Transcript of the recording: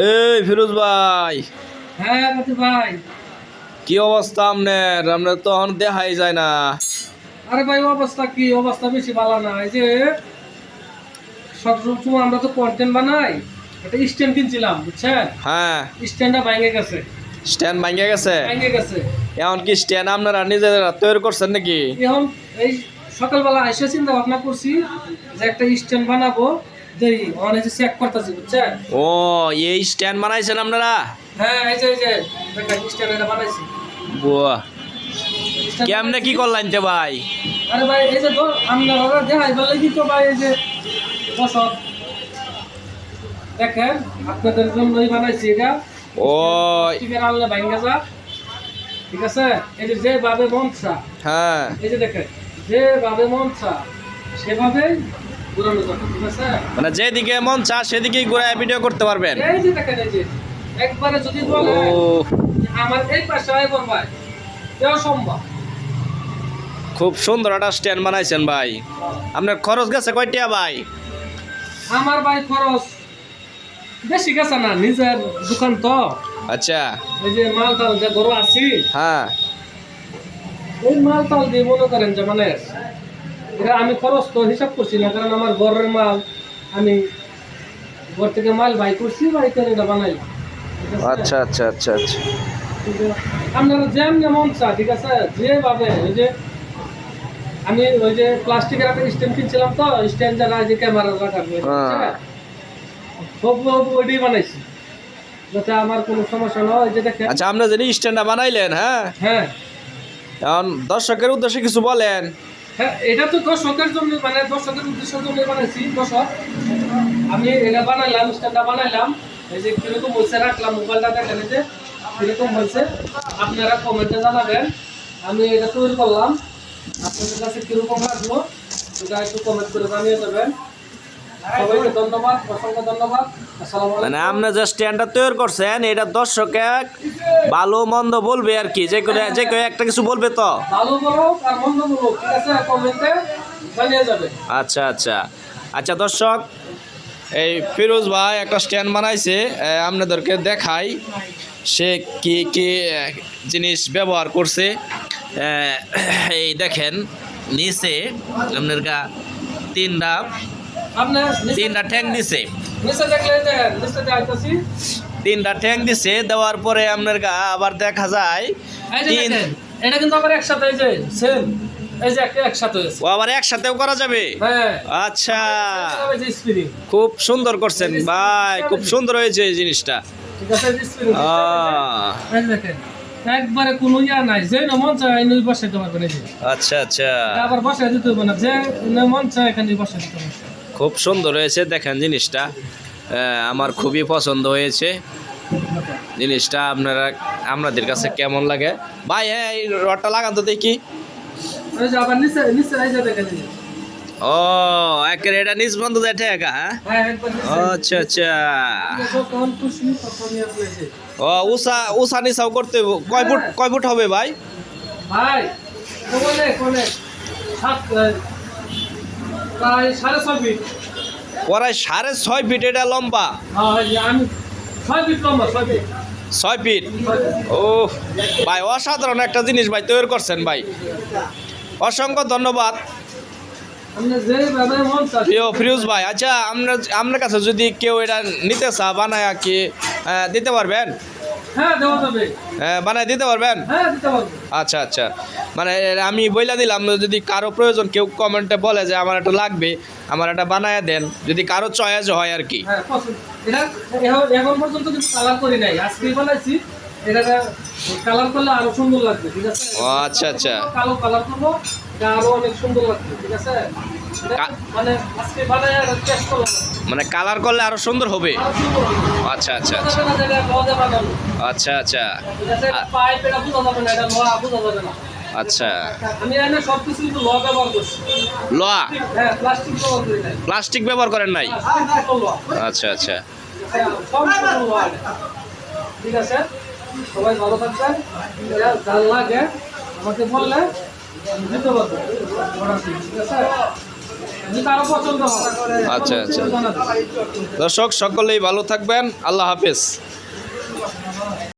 এই ফিরোজ ভাই, হ্যাঁ মতি ভাই। কি অবস্থা আপনার? আপনার তো এখন দেখাই যায় না। আরে ভাই অবস্থা কি অবস্থা বেশি ভালো না। এই যে সবসময় আমরা তো কন্টেন্ট বানাই, একটা স্ট্যান্ড কিনছিলাম বুঝছেন, হ্যাঁ, স্ট্যান্ডটা ভেঙে গেছে। স্ট্যান্ড ভাঙে গেছে। ভেঙে গেছে এখন কি স্ট্যান্ড আপনারা নিজেরা তৈরি করছেন নাকি? এখন এই সকালবেলা এসে চিন্তা ভাবনা করছি যে একটা স্ট্যান্ড বানাবো, দেই অনেক চেক করতেছি বুঝছেন। ও, এই স্ট্যান্ড বানাইছেন আপনারা? হ্যাঁ এই যে একটা স্ট্যান্ড এটা বানাইছি। বাহ, stand কেমনে কি বানাইছি। করলেন তে ভাই? আরে ভাই এই যে আপনারা দেখাই বলে কি তো ভাই, এই যে দর্শক দেখেন আপনাদের জন্যই বানাইছি এটা। ও, টিকের আনলে ভাঙ্গা যা, ঠিক আছে। এই যে যেভাবে মন চা, হ্যাঁ, এই যে দেখেন যেভাবে মন চা সেভাবেই ঘুরানো যাবে, ঠিক আছে। মানে যেদিকে মন চা সেদিকেই ঘুরে ভিডিও করতে পারবেন। এই যে দেখেন এই যে একবারে যদি ও, বলে যে আমার এই পাশে আইবন ভাই, কেউ সম্ভব। খুব সুন্দর একটা স্ট্যান্ড বানাইছেন ভাই। আপনার খরচ গেছে কয়টা ভাই? আমার ভাই খরচ বেশি গেছে না, নিজের দোকান তো। আচ্ছা, এই যে মাল টাল যে গরু আছি, হ্যাঁ, ওই মাল টাল দিয়ে মনে করেন যে মানে এটা আমি খরচ তো হিসাব করছি না, কারণ আমার ঘরের মাল আমি ঘর থেকে মাল বাই করছি, বাই করে এটা বানাইলাম, ঠিক আছে? আচ্ছা আচ্ছা আচ্ছা আচ্ছা, কিন্তু আপনারা যেমন মন চা, ঠিক আছে, যেভাবে ওই যে আমি ওই যে প্লাস্টিকের একটা স্ট্যান্ড কিনছিলাম তো, স্ট্যান্ড যারা যে ক্যামেরা রাখার হ্যাঁ। সব ওইটাই বানাইছি যাতে আমার কোনো সমস্যা না হয়। এই যে দেখেন, আচ্ছা, আপনারা যিনি স্ট্যান্ডটা বানাইলেন, হ্যাঁ, হ্যাঁ এখন দর্শকের উদ্দেশ্যে কিছু বলেন। হ্যাঁ, এটা তো দর্শকের জন্য, মানে দর্শকের উদ্দেশ্যের জন্য বানাইছি। দর্শক আমি এটা বানাইলাম, স্ট্যান্ডটা বানাইলাম, এই যে কিরকম হয়েছে রাখলাম, মোবাইলটা দেখেন এই যে কিরকম হয়েছে, আপনারা কমেন্টে জানাবেন। আমি এটা তৈরি করলাম, আপনাদের কাছে কিরকম লাগলো সেটা একটু কমেন্ট করে জানিয়ে দেবেন। সবাইকে ধন্যবাদ, অসংখ্য ধন্যবাদ। আসসালামু মানে আলাইকুম। আপনি যে স্ট্যান্ডটা তৈরি করছেন, এটা দর্শকে ভালো মন্দ বলবে আর কি, যে কেউ একটা কিছু বলবে তো। ভালো বলো আর মন্দ বলো, ঠিক আছে, কমেন্টে জানিয়ে যাবে। আচ্ছা আচ্ছা আচ্ছা, দর্শক, এই ফিরোজ ভাই একটা স্ট্যান্ড বানাইছে, আপনাদেরকে দেখাই সে কি কি জিনিস ব্যবহার করছে। এই দেখেন, নিচে আপনার তিনটা আপনি তিনটা ঠ্যাং দিছে, নিচে দেখলে দেখেন, নিচে দেখাইতেছি। তিনটা ঠ্যাং দিছে, দেওয়ার পরে আপনার আবার দেখা যায় এই যে তিন, দেখেন, এটা কিন্তু আবার একসাথে এই যে সেম, এই যে একটা একসাথে হয়েছে। ও আবার একসাথেও করা যাবে। হ্যাঁ, আচ্ছা, এই যে স্প্রিং, খুব সুন্দর করছেন ভাই, খুব সুন্দর হয়েছে এই জিনিসটা। ঠিক আছে, এই যে স্প্রিং, আহ, এই যে দেখেন একবারে কোনো ইয়া নাই, যে না মন চায় এনে বসাইতে পারবেন। এই যে আচ্ছা আচ্ছা, এটা আবার বসাই দিতে হবে না, যে না মন চায় এখানে বসাই দিতে হবে। খুব সুন্দর হয়েছে দেখেন জিনিসটা। আমার খুবই পছন্দ হয়েছে জিনিসটা। আপনাদের কাছে কেমন লাগে ভাই? হ্যাঁ, এই রডটা লাগান তো দেখি। এই যে আবার নিচে নিচে এই যে দেখেন, এই যে ও, একের এটা নিজ বন্ধ যায় ঠেকা, হ্যাঁ। হ্যাঁ একবার নিচে, আচ্ছা আচ্ছা, যখন খুশি তখনই আপনি এই যে ও, উষা উষা নিশাও করতে হবে। কয় ফুট হবে ভাই? ভাই অনেক অনেক সাত, প্রায় 6.5 ফিট। প্রায় 6.5 ফিট এটা লম্বা। হ্যাঁ এই যে আমি 6 ফিট লম্বা, 6 ফিট। 6 ফিট। ও ভাই, অসাধারণ একটা জিনিস ভাই তৈরি করছেন ভাই, অসংখ্য ধন্যবাদ আপনি যেভাবে মন চায়। প্রিয় ফিরোজ ভাই। আচ্ছা, আপনার কাছে যদি কেউ এটা নিতে চা, বানায় কি দিতে পারবেন? হ্যাঁ দেওয়া যাবে, বানায় দিতে পারবেন? হ্যাঁ দিতে পারবো। আচ্ছা আচ্ছা, মানে আমি বইলা দিলাম, যদি কারো প্রয়োজন কেউ কমেন্টে বলে যে আমার একটা লাগবে, আমার একটা বানায় দেন, যদি কারো চয়েস হয় আর কি। হ্যাঁ পছন্দ। এটা এখন পর্যন্ত কিন্তু কালার করি নাই, আজকেই বানাইছি। এটা কালার করলে আরো সুন্দর লাগবে, ঠিক আছে। ও আচ্ছা আচ্ছা, কালো কালার করবো, এটা আরো অনেক সুন্দর লাগবে, ঠিক আছে। এটা মানে আজকে বানাই আর টেস্ট করলাম, মানে কালার করলে আরো সুন্দর হবে। আরো সুন্দর হবে। আচ্ছা আচ্ছা বোঝা আচ্ছা যাবে না যে এটা লোহা দিয়ে বানানো, আচ্ছা আচ্ছা ঠিক আছে। এটা পাইপ, এটা বোঝা যাবে না, এটা লোহা বোঝা যাবে না। আচ্ছা, আমি এনে সব কিছু কিন্তু লোহা ব্যবহার করছি। লোহা, হ্যাঁ প্লাস্টিক ব্যবহার করি নাই। প্লাস্টিক ব্যবহার করেন নাই? সম্পূর্ণ লোহা। আচ্ছা আচ্ছা, সম্পূর্ণ লোহা এটা। ঠিক আছে, সবাই ভালো থাকবেন। এটা যার লাগে আমাকে বললে আমি দিতে পারবো, ঠিক আছে। যদি কারো পছন্দ হয় আচ্ছা, আচ্ছা। জানাবেন। দর্শক সকলেই ভালো থাকবেন, আল্লাহ হাফেজ।